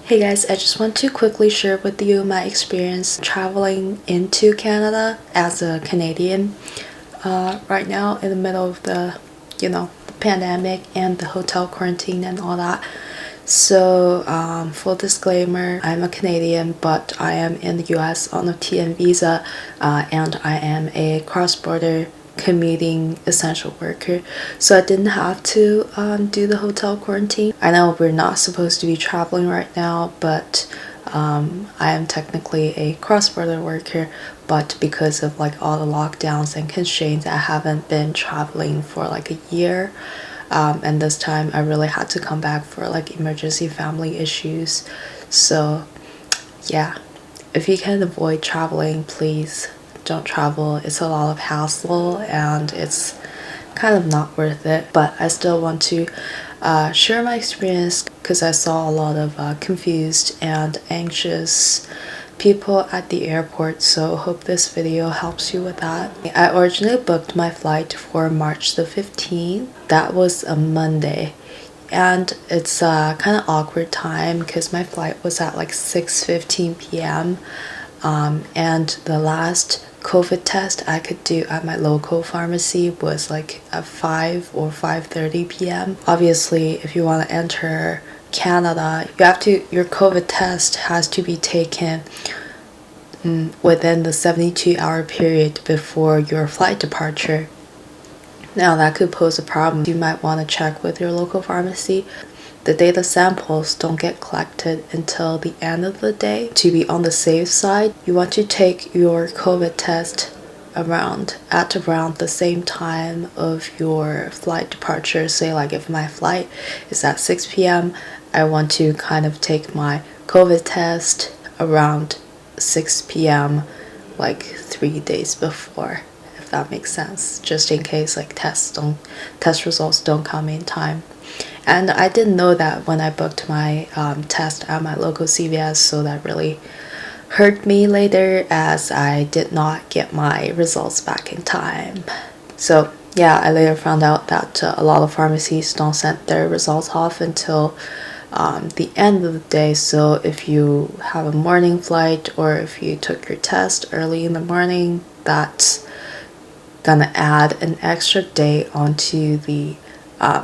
Hey guys, I just want to quickly share with you my experience traveling into Canada as a Canadian. Right now, in the middle of the pandemic and the hotel quarantine and all that. So, full disclaimer, I'm a Canadian, but I am in the US on a TN visa, and I am a cross-border commuting essential worker, so I didn't have to do the hotel quarantine. I know we're not supposed to be traveling right now, but I am technically a cross-border worker, but because of like all the lockdowns and constraints, I haven't been traveling for like a year. And this time I really had to come back for like emergency family issues. So yeah, if you can avoid traveling, please don't travel. It's a lot of hassle and it's kind of not worth it, but I still want to share my experience because I saw a lot of confused and anxious people at the airport, so hope this video helps you with that. I originally booked my flight for March the 15th. That was a Monday, and it's a kind of awkward time because my flight was at like 6:15 p.m. And the last COVID test I could do at my local pharmacy was like at 5 or 5:30 p.m. Obviously, if you want to enter Canada, your COVID test has to be taken within the 72-hour period before your flight departure. Now that could pose a problem. You might want to check with your local pharmacy. The data samples don't get collected until the end of the day. To be on the safe side, you want to take your COVID test at around the same time of your flight departure. Say like if my flight is at 6 p.m., I want to kind of take my COVID test around 6 p.m. like 3 days before, if that makes sense, just in case like test results don't come in time. And I didn't know that when I booked my test at my local CVS, so that really hurt me later as I did not get my results back in time. So yeah, I later found out that a lot of pharmacies don't send their results off until the end of the day. So if you have a morning flight or if you took your test early in the morning, that's gonna add an extra day onto the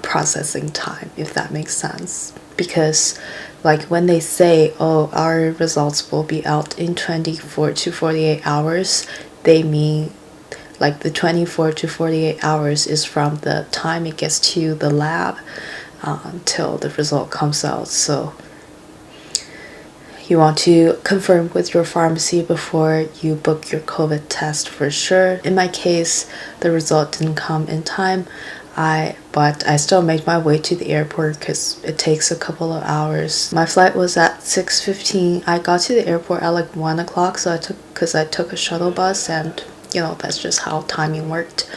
processing time, if that makes sense. Because like when they say, oh, our results will be out in 24 to 48 hours, they mean like the 24 to 48 hours is from the time it gets to the lab until the result comes out. So you want to confirm with your pharmacy before you book your COVID test for sure. In my case, the result didn't come in time, but I still made my way to the airport because it takes a couple of hours. My flight was at 6:15. I got to the airport at like 1 o'clock, so I took a shuttle bus, and that's just how timing worked.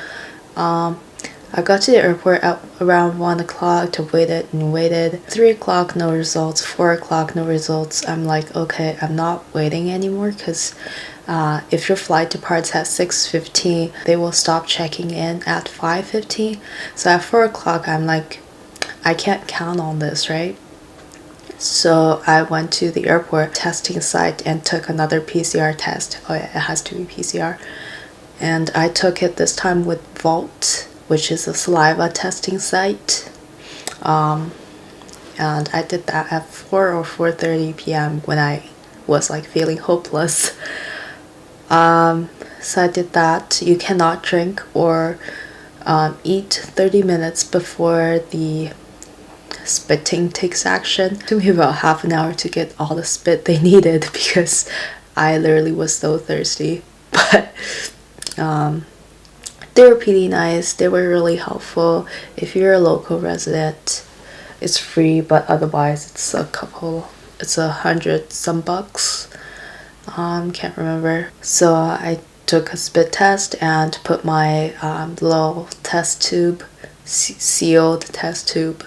I got to the airport at around 1 o'clock to waited. 3 o'clock, no results. 4 o'clock, no results. I'm like, okay, I'm not waiting anymore because if your flight departs at 6:15, they will stop checking in at 5:15. So at 4 o'clock, I'm like, I can't count on this, right? So I went to the airport testing site and took another PCR test. Oh yeah, it has to be PCR. And I took it this time with Vault, which is a saliva testing site. And I did that at 4 or 4:30 p.m. when I was like feeling hopeless. So I did that. You cannot drink or eat 30 minutes before the spitting takes action. It took me about half an hour to get all the spit they needed because I literally was so thirsty. But they were pretty nice. They were really helpful. If you're a local resident, it's free, but otherwise it's it's $100 some bucks. Can't remember. So I took a spit test and put my little test tube, sealed test tube,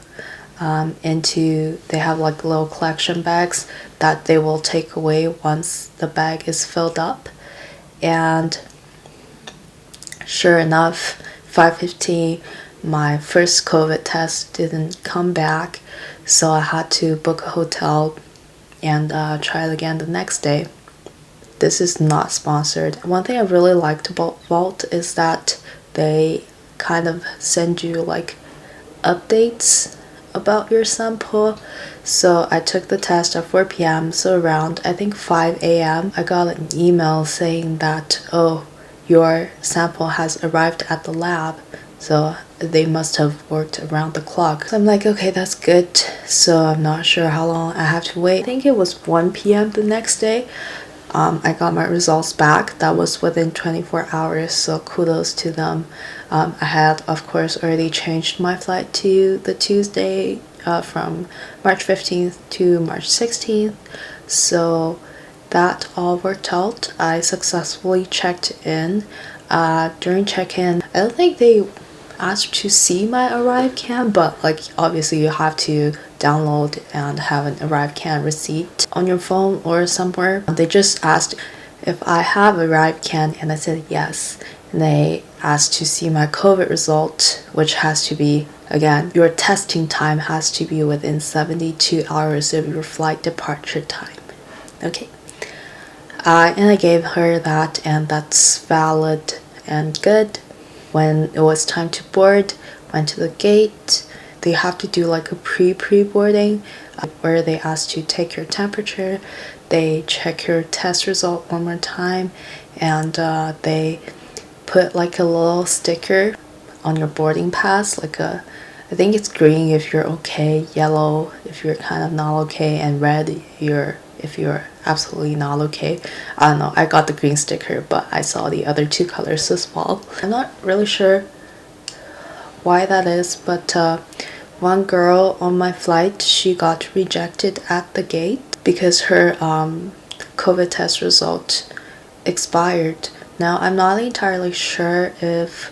into, they have like little collection bags that they will take away once the bag is filled up. And sure enough, 5:15, my first COVID test didn't come back, so I had to book a hotel and try it again the next day. This is not sponsored. One thing I really liked about Vault is that they kind of send you like updates about your sample. So I took the test at 4 p.m. so around I think 5 a.m. I got an email saying that, oh, your sample has arrived at the lab. So they must have worked around the clock. So I'm like, okay, that's good. So I'm not sure how long I have to wait. I think it was 1 p.m. the next day. I got my results back. That was within 24 hours, so kudos to them. I had, of course, already changed my flight to the Tuesday from March 15th to March 16th, so that all worked out. I successfully checked in. During check-in, I don't think they asked to see my ArriveCAN, but like obviously you have to download and have an ArriveCAN receipt on your phone or somewhere. They just asked if I have ArriveCAN and I said yes. And they asked to see my COVID result, which has to be, again, your testing time has to be within 72 hours of your flight departure time. Okay. And I gave her that, and that's valid and good. When it was time to board, went to the gate. They have to do like a pre-boarding where they ask you to take your temperature. They check your test result one more time, and they put like a little sticker on your boarding pass, like I think it's green if you're okay, yellow if you're kind of not okay, and red if you're absolutely not okay. I don't know, I got the green sticker, but I saw the other two colors as well. I'm not really sure why that is, but one girl on my flight, she got rejected at the gate because her COVID test result expired. Now, I'm not entirely sure if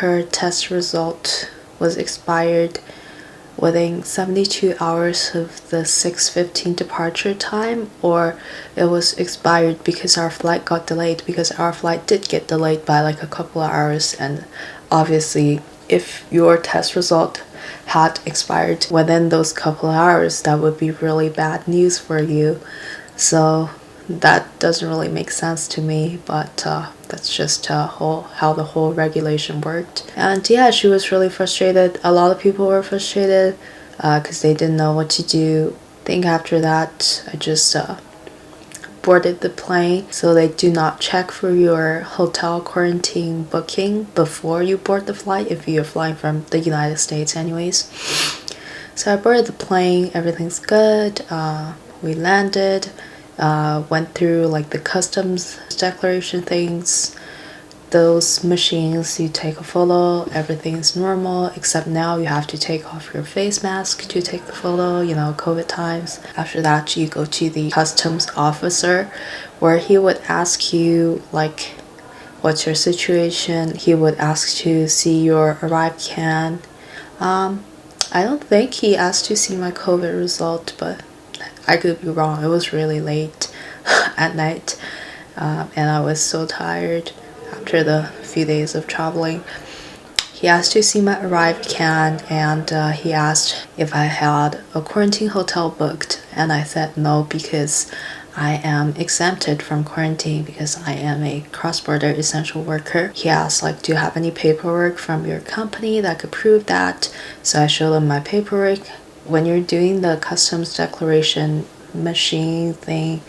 her test result was expired within 72 hours of the 6:15 departure time, or it was expired because our flight got delayed, because our flight did get delayed by like a couple of hours. And obviously if your test result had expired within those couple of hours, that would be really bad news for you. So that doesn't really make sense to me, but that's just how the whole regulation worked. And yeah, she was really frustrated. A lot of people were frustrated because they didn't know what to do. I think after that, I just boarded the plane, so they do not check for your hotel quarantine booking before you board the flight if you're flying from the United States anyways. So I boarded the plane, everything's good. We landed, went through like the customs declaration things. Those machines, you take a photo, everything is normal, except now you have to take off your face mask to take the photo, you know, COVID times. After that, you go to the customs officer where he would ask you like, what's your situation? He would ask to see your ArriveCAN. I don't think he asked to see my COVID result, but I could be wrong. It was really late at night, and I was so tired after the few days of traveling. He asked to see my ArriveCAN, and he asked if I had a quarantine hotel booked, and I said no because I am exempted from quarantine because I am a cross-border essential worker. He asked like, do you have any paperwork from your company that could prove that? So I showed him my paperwork. When you're doing the customs declaration machine thing,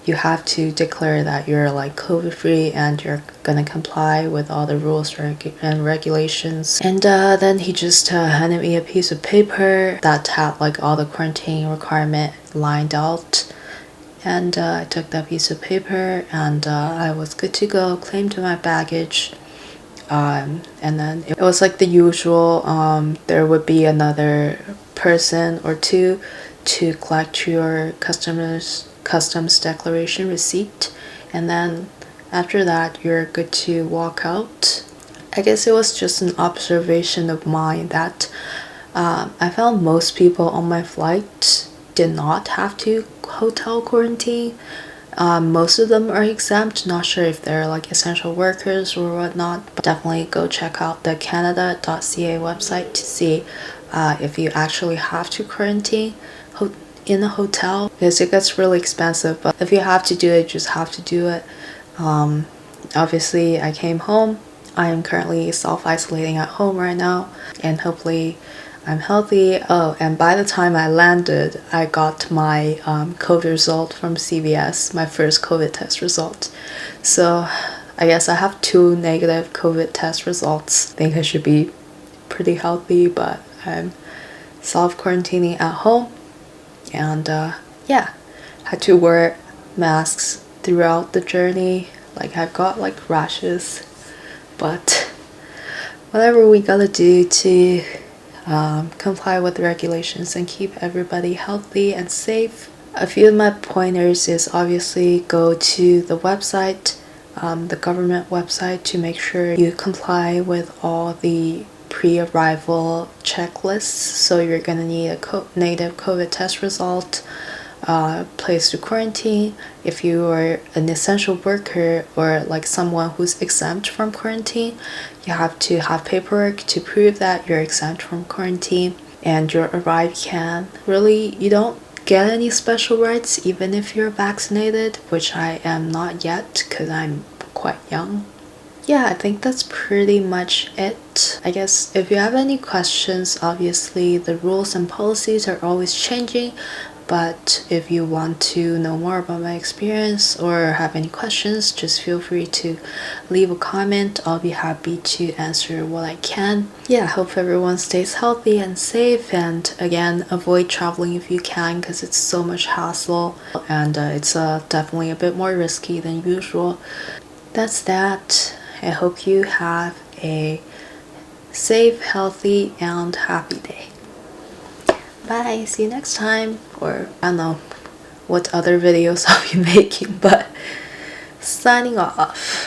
you have to declare that you're like COVID free and you're gonna comply with all the rules and regulations. And then he just handed me a piece of paper that had like all the quarantine requirement lined out. And I took that piece of paper, and I was good to go, claimed my baggage. And then it was like the usual, there would be another person or two to collect your customs declaration receipt, and then after that you're good to walk out. I guess it was just an observation of mine that I found most people on my flight did not have to hotel quarantine. Most of them are exempt. Not sure if they're like essential workers or whatnot, but definitely go check out the Canada.ca website to see if you actually have to quarantine. in a hotel because it gets really expensive, but if you have to do it, you just have to do it. Obviously I came home. I am currently self-isolating at home right now, and hopefully I'm healthy. Oh, and by the time I landed, I got my COVID result from CVS, my first COVID test result. So I guess I have 2 negative COVID test results. I think I should be pretty healthy, but I'm self-quarantining at home, and yeah, had to wear masks throughout the journey. Like, I've got like rashes, but whatever we gotta do to comply with the regulations and keep everybody healthy and safe. A few of my pointers is obviously go to the website, the government website, to make sure you comply with all the pre-arrival checklists. So you're gonna need a negative COVID test result, place to quarantine. If you are an essential worker or like someone who's exempt from quarantine, you have to have paperwork to prove that you're exempt from quarantine, and your arrive can really, you don't get any special rights even if you're vaccinated, which I am not yet because I'm quite young. Yeah, I think that's pretty much it. I guess if you have any questions, obviously the rules and policies are always changing, but if you want to know more about my experience or have any questions, just feel free to leave a comment. I'll be happy to answer what I can. Yeah, I hope everyone stays healthy and safe, and again, avoid traveling if you can because it's so much hassle, and it's definitely a bit more risky than usual. That's that. I hope you have a safe, healthy, and happy day. Bye, see you next time. Or I don't know what other videos I'll be making, but signing off.